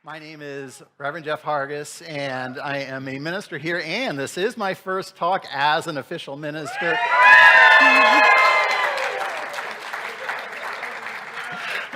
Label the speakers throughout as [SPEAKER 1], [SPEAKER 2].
[SPEAKER 1] My name is Reverend Jeff Hargis, and I am a minister here, and this is my first talk as an official minister.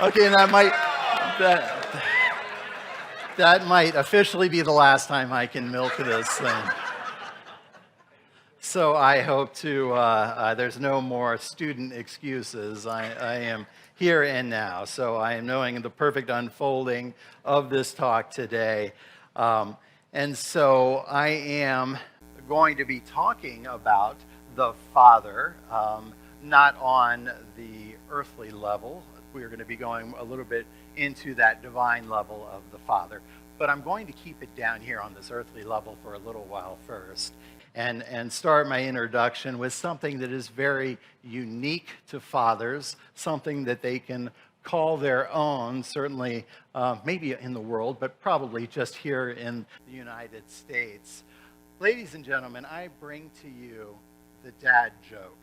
[SPEAKER 1] Okay, and that might officially be the last time I can milk this thing. So I hope to, there's no more student excuses. I am here and now. So I am knowing the perfect unfolding of this talk today. And so I am going to be talking about the Father, not on the earthly level. We're going to be going a little bit into that divine level of the Father. But I'm going to keep it down here on this earthly level for a little while first. And start my introduction with something that is very unique to fathers, something that they can call their own, certainly maybe in the world, but probably just here in the United States. Ladies and gentlemen, I bring to you the dad joke.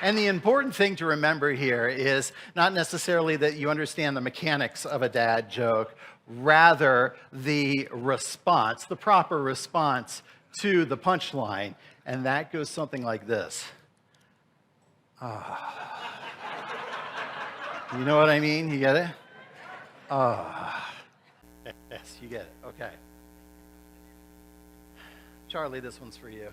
[SPEAKER 1] And the important thing to remember here is not necessarily that you understand the mechanics of a dad joke, rather the response, the proper response to the punchline. And that goes something like this. You know what I mean? You get it? Yes, you get it. Okay. Charlie, this one's for you.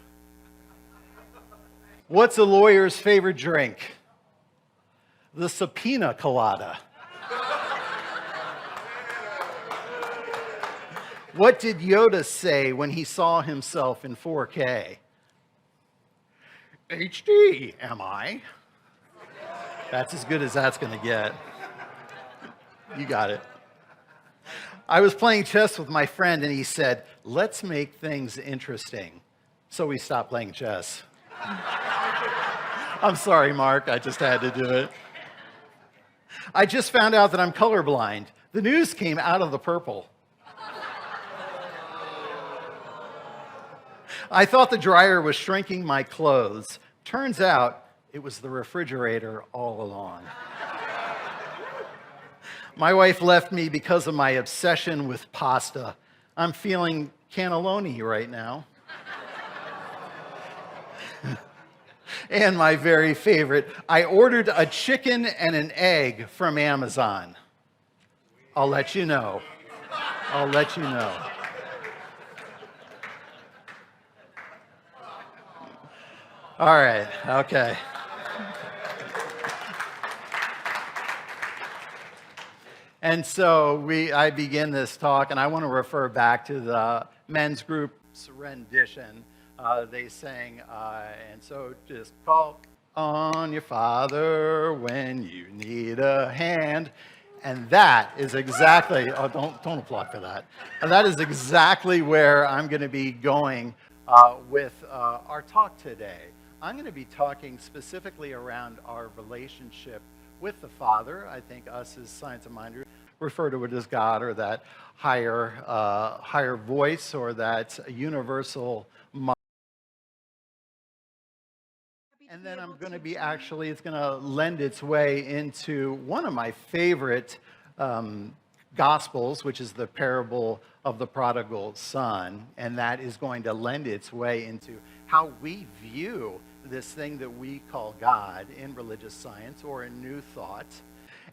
[SPEAKER 1] What's a lawyer's favorite drink? The subpoena colada. What did Yoda say when he saw himself in 4K? HD, am I? That's as good as that's going to get. You got it. I was playing chess with my friend and he said, let's make things interesting. So we stopped playing chess. I'm sorry, Mark. I just had to do it. I just found out that I'm colorblind. The news came out of the purple. I thought the dryer was shrinking my clothes. Turns out it was the refrigerator all along. My wife left me because of my obsession with pasta. I'm feeling cannelloni right now. And my very favorite, I ordered a chicken and an egg from Amazon. I'll let you know. I'll let you know. All right, okay. And so I begin this talk, and I want to refer back to the men's group's rendition. They sang, and so just call on your father when you need a hand. And that is exactly, don't applaud for that. And that is exactly where I'm going to be going with our talk today. I'm going to be talking specifically around our relationship with the Father. I think us as science-minded refer to it as God, or that higher voice, or that universal mind. And then I'm going to be it's going to lend its way into one of my favorite Gospels, which is the parable of the prodigal son. And that is going to lend its way into how we view this thing that we call God in religious science or in New Thought.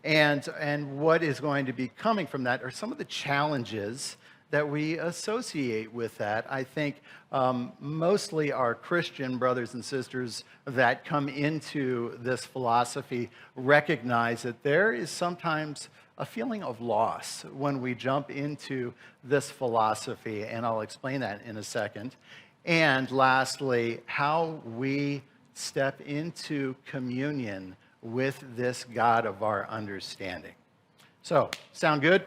[SPEAKER 1] And what is going to be coming from that are some of the challenges that we associate with that. I think mostly our Christian brothers and sisters that come into this philosophy recognize that there is sometimes a feeling of loss when we jump into this philosophy, and I'll explain that in a second. And lastly, how we step into communion with this God of our understanding. So, sound good?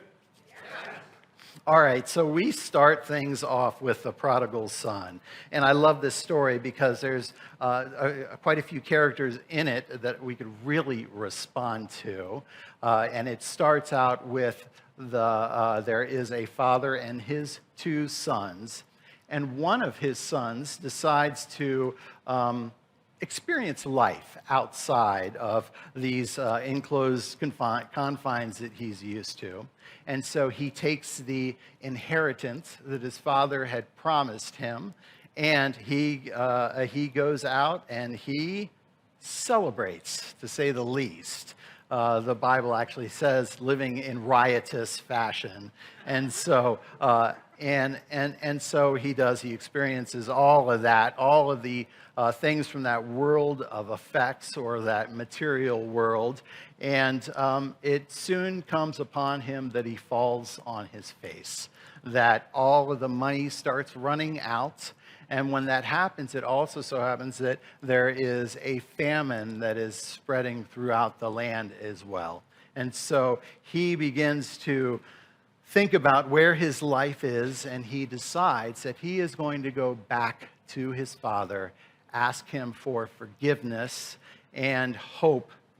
[SPEAKER 1] All right, so we start things off with the prodigal son. And I love this story because there's quite a few characters in it that we could really respond to. And it starts out with there is a father and his two sons. And one of his sons decides to experience life outside of these enclosed confines that he's used to. And so he takes the inheritance that his father had promised him, and he goes out and he celebrates, to say the least. The Bible actually says living in riotous fashion. And so, and so he does. He experiences all of that, all of the things from that world of effects or that material world. And it soon comes upon him that he falls on his face, that all of the money starts running out. And when that happens, it also so happens that there is a famine that is spreading throughout the land as well. And so he begins to think about where his life is, and he decides that he is going to go back to his father, ask him for forgiveness, and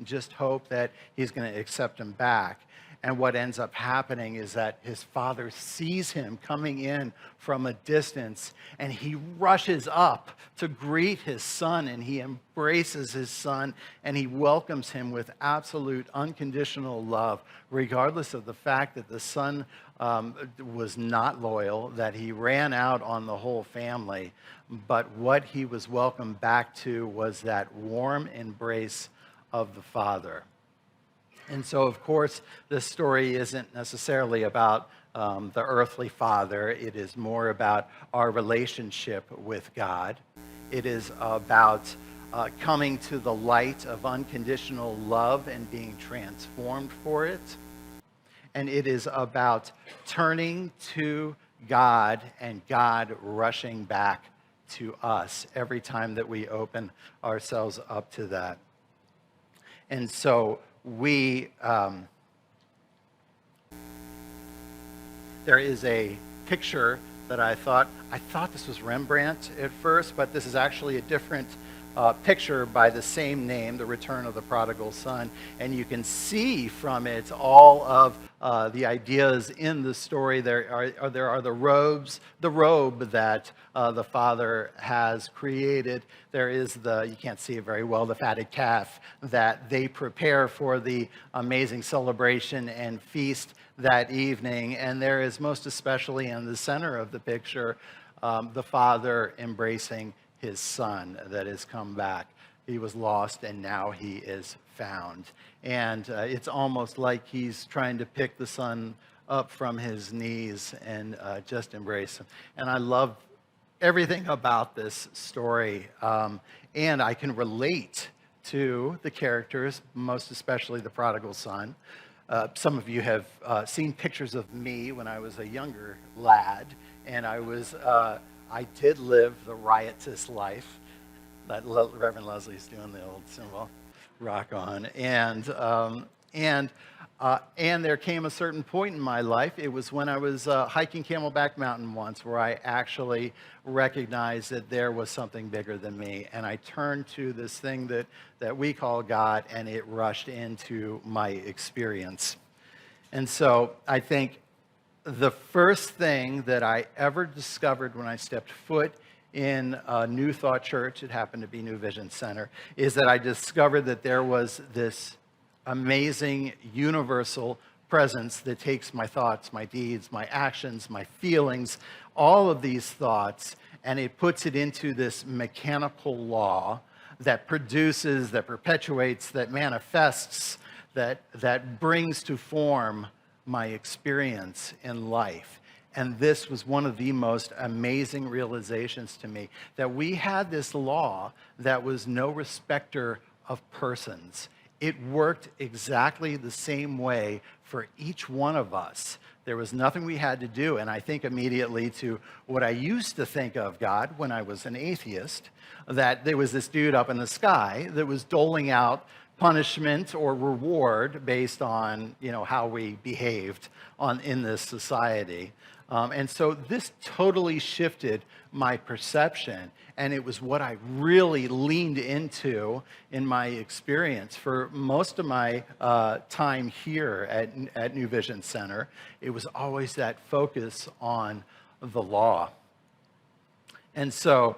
[SPEAKER 1] just hope that he's going to accept him back. And what ends up happening is that his father sees him coming in from a distance, and he rushes up to greet his son, and he embraces his son, and he welcomes him with absolute unconditional love, regardless of the fact that the son was not loyal, that he ran out on the whole family. But what he was welcomed back to was that warm embrace of the father. And so, of course, this story isn't necessarily about the earthly father. It is more about our relationship with God. It is about coming to the light of unconditional love and being transformed for it. And it is about turning to God and God rushing back to us every time that we open ourselves up to that. And so there is a picture that I thought this was Rembrandt at first, but this is actually a different picture by the same name, The Return of the Prodigal Son. And you can see from it all of the ideas in the story. There are the robes, the robe that the father has created. There is you can't see it very well, the fatted calf that they prepare for the amazing celebration and feast that evening. And there is, most especially in the center of the picture, the father embracing his son that has come back. He was lost and now he is found. And it's almost like he's trying to pick the son up from his knees and just embrace him. And I love everything about this story. And I can relate to the characters, most especially the prodigal son. Some of you have seen pictures of me when I was a younger lad, and I did live the riotous life that Reverend Leslie's doing, the old cymbal, rock on. And there came a certain point in my life. It was when I was hiking Camelback Mountain once, where I actually recognized that there was something bigger than me. And I turned to this thing that we call God, and it rushed into my experience. And so I think the first thing that I ever discovered when I stepped foot in New Thought Church, it happened to be New Vision Center, is that I discovered that there was this amazing universal presence that takes my thoughts, my deeds, my actions, my feelings, all of these thoughts, and it puts it into this mechanical law that produces, that perpetuates, that manifests, that brings to form my experience in life. And this was one of the most amazing realizations to me, that we had this law that was no respecter of persons. It worked exactly the same way for each one of us. There was nothing we had to do. And I think immediately to what I used to think of God when I was an atheist, that there was this dude up in the sky that was doling out punishment or reward based on, how we behaved in this society. And so this totally shifted my perception, and it was what I really leaned into in my experience for most of my time here at New Vision Center. It was always that focus on the law. And so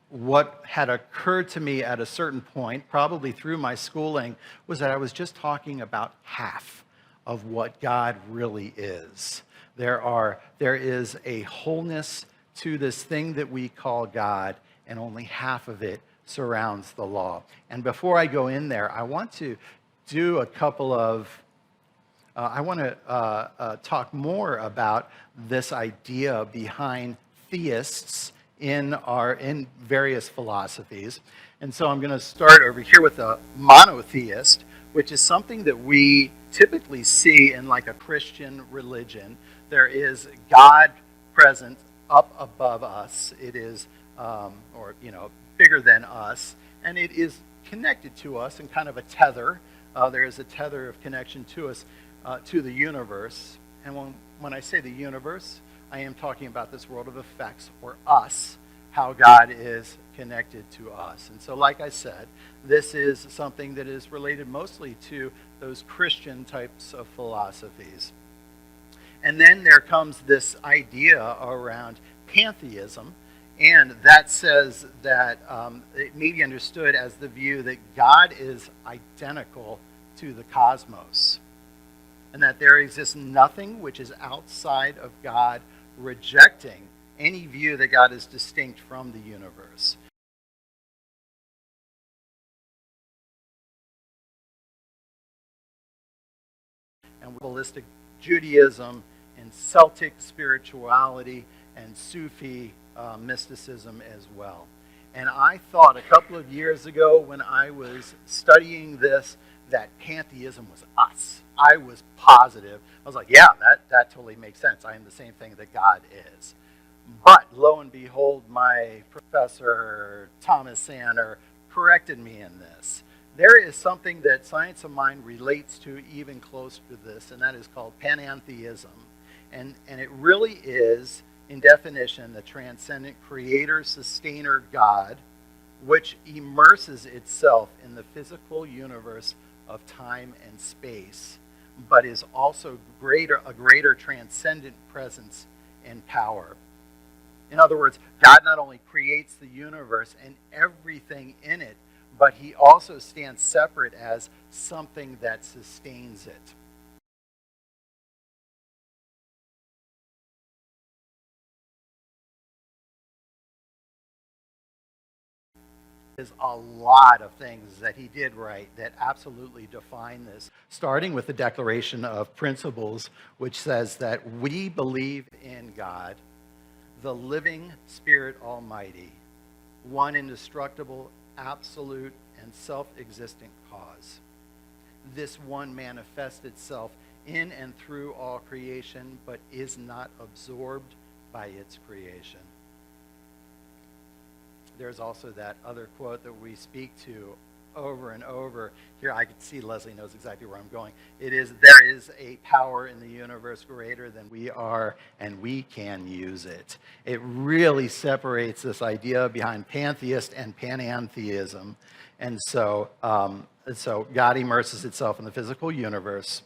[SPEAKER 1] what had occurred to me at a certain point, probably through my schooling, was that I was just talking about half of what God really is. There is a wholeness to this thing that we call God, and only half of it surrounds the law. And before I go in there, I want to do a couple of I want to talk more about this idea behind theists in various philosophies. And so I'm going to start over here with a monotheist, which is something that we typically see in like a Christian religion. There is God present up above us. It is, bigger than us, and it is connected to us in kind of a tether. There is a tether of connection to us, to the universe. And when I say the universe, I am talking about this world of effects, or us, how God is connected to us. And so, like I said, this is something that is related mostly to those Christian types of philosophies. And then there comes this idea around pantheism, and that says that it may be understood as the view that God is identical to the cosmos, and that there exists nothing which is outside of God, rejecting any view that God is distinct from the universe. And holistic Judaism and Celtic spirituality and Sufi mysticism as well. And I thought a couple of years ago when I was studying this that pantheism was us. I was positive. I was like, yeah, that totally makes sense. I am the same thing that God is. But lo and behold, my professor, Thomas Sanner, corrected me in this. There is something that Science of Mind relates to even close to this, and that is called panentheism. And it really is, in definition, the transcendent creator, sustainer God, which immerses itself in the physical universe of time and space, but is also a greater transcendent presence and power. In other words, God not only creates the universe and everything in it, but he also stands separate as something that sustains it. There's a lot of things that he did right that absolutely define this, starting with the Declaration of Principles, which says that we believe in God, the living Spirit Almighty, one indestructible, absolute, and self-existent cause. This one manifests itself in and through all creation, but is not absorbed by its creation. There's also that other quote that we speak to over and over. Here, I can see Leslie knows exactly where I'm going. It is, there is a power in the universe greater than we are, and we can use it. It really separates this idea behind pantheist and panentheism. And so God immerses itself in the physical universe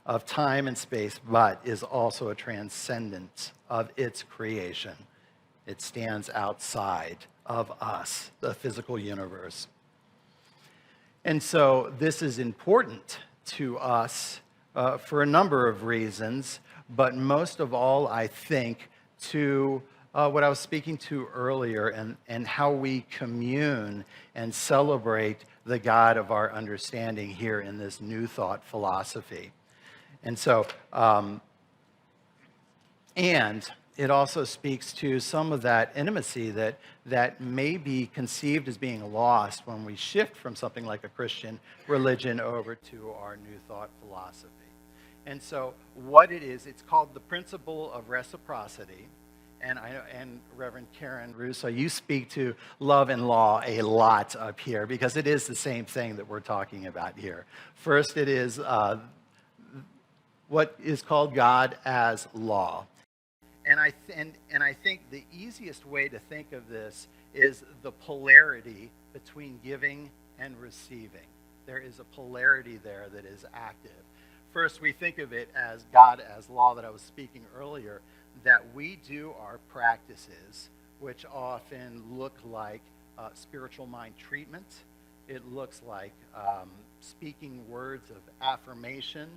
[SPEAKER 1] of time and space, but is also a transcendent of its creation. It stands outside of us, the physical universe. And so this is important to us for a number of reasons, but most of all, I think, to what I was speaking to earlier and how we commune and celebrate the God of our understanding here in this New Thought philosophy. And so, and it also speaks to some of that intimacy that may be conceived as being lost when we shift from something like a Christian religion over to our New Thought philosophy. And so what it is, it's called the principle of reciprocity. And Reverend Karen Russo, you speak to love and law a lot up here because it is the same thing that we're talking about here. First, it is what is called God as law. And I think the easiest way to think of this is the polarity between giving and receiving. There is a polarity there that is active. First, we think of it as God as law that I was speaking earlier, that we do our practices, which often look like spiritual mind treatment. It looks like speaking words of affirmation.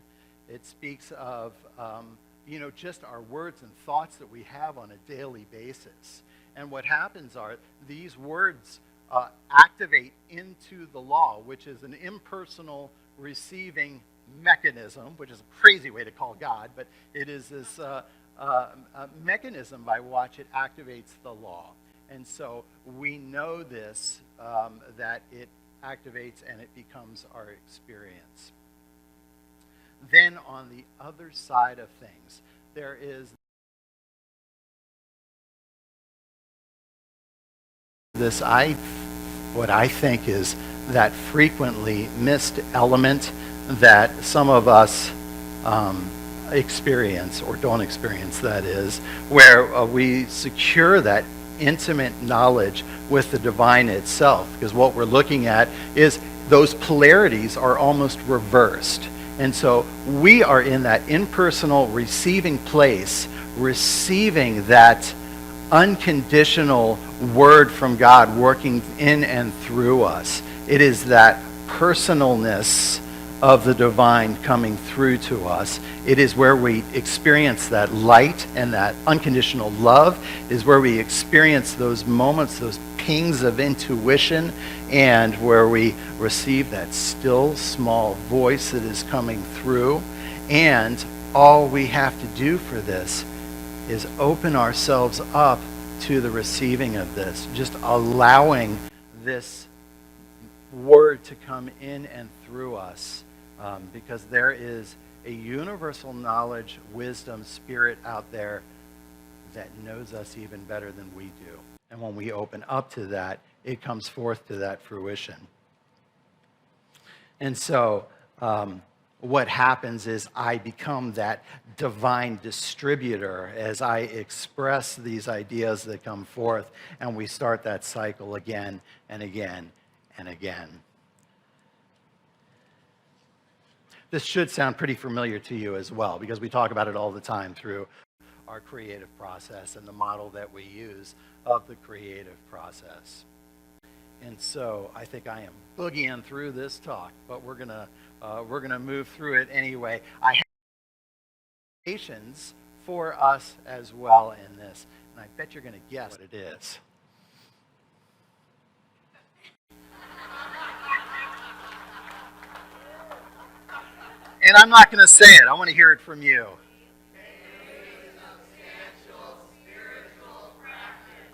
[SPEAKER 1] It speaks of, just our words and thoughts that we have on a daily basis. And what happens are these words activate into the law, which is an impersonal receiving mechanism, which is a crazy way to call God, but it is this mechanism by which it activates the law. And so we know this, that it activates and it becomes our experience. Then on the other side of things, there is this, what I think is that frequently missed element that some of us experience or don't experience, that is, where we secure that intimate knowledge with the divine itself. Because what we're looking at is those polarities are almost reversed. And so we are in that impersonal receiving place, receiving that unconditional word from God working in and through us. It is that personalness of the divine coming through to us. It is where we experience that light and that unconditional love. It is where we experience those moments, those pings of intuition, and where we receive that still small voice that is coming through. And all we have to do for this is open ourselves up to the receiving of this, just allowing this word to come in and through us, because there is a universal knowledge, wisdom, spirit out there that knows us even better than we do. And when we open up to that, it comes forth to that fruition. And so what happens is I become that divine distributor as I express these ideas that come forth, and we start that cycle again and again and again. This should sound pretty familiar to you as well, because we talk about it all the time through our creative process and the model that we use of the creative process. And so I think I am boogieing through this talk, but we're gonna move through it anyway. I have patience for us as well in this, and I bet you're gonna guess what it is. And I'm not gonna say it. I want to hear it from you.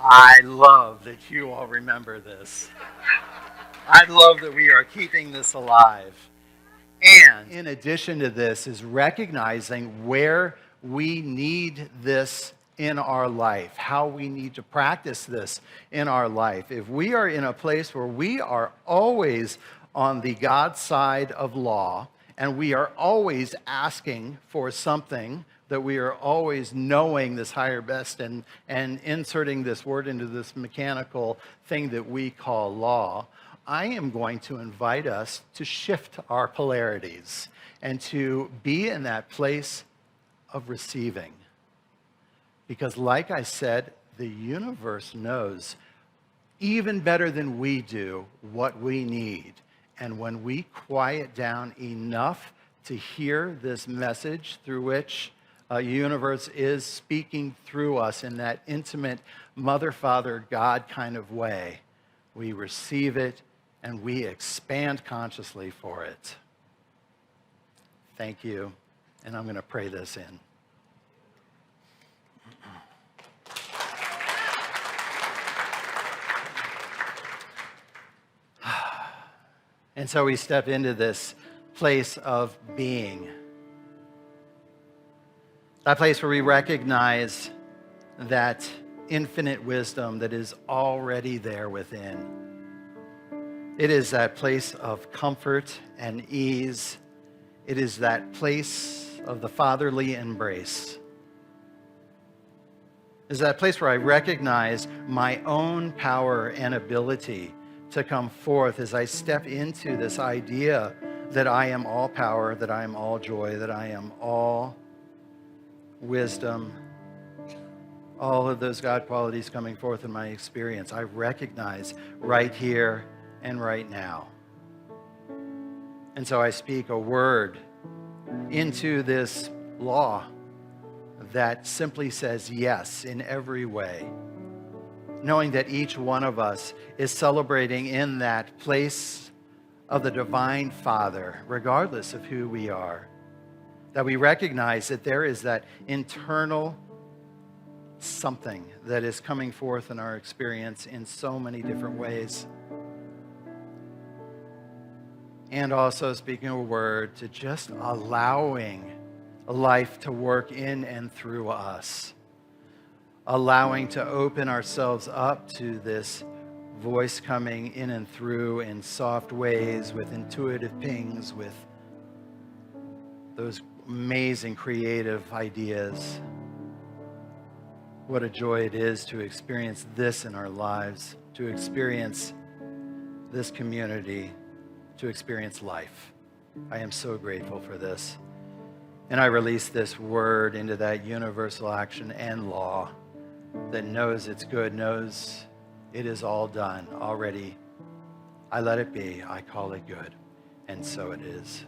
[SPEAKER 1] I love that you all remember this. I love that we are keeping this alive. And in addition to this is recognizing where we need this in our life, how we need to practice this in our life. If we are in a place where we are always on the God side of law, and we are always asking for something, that we are always knowing this higher best and inserting this word into this mechanical thing that we call law, I am going to invite us to shift our polarities and to be in that place of receiving. Because like I said, the universe knows even better than we do what we need. And when we quiet down enough to hear this message through which universe is speaking through us in that intimate mother, father, God kind of way, we receive it and we expand consciously for it. Thank you. And I'm going to pray this in. And so we step into this place of being. That place where we recognize that infinite wisdom that is already there within. It is that place of comfort and ease. It is that place of the fatherly embrace. It is that place where I recognize my own power and ability to come forth as I step into this idea that I am all power, that I am all joy, that I am all wisdom, all of those God qualities coming forth in my experience, I recognize right here and right now. And so I speak a word into this law that simply says yes in every way, knowing that each one of us is celebrating in that place of the Divine Father, regardless of who we are, that we recognize that there is that internal something that is coming forth in our experience in so many different ways. And also speaking a word to just allowing life to work in and through us, allowing to open ourselves up to this voice coming in and through in soft ways, with intuitive pings, with those amazing creative ideas. What a joy it is to experience this in our lives, to experience this community, to experience life. I am so grateful for this. And I release this word into that universal action and law that knows it's good, knows it is all done already. I let it be. I call it good. And so it is.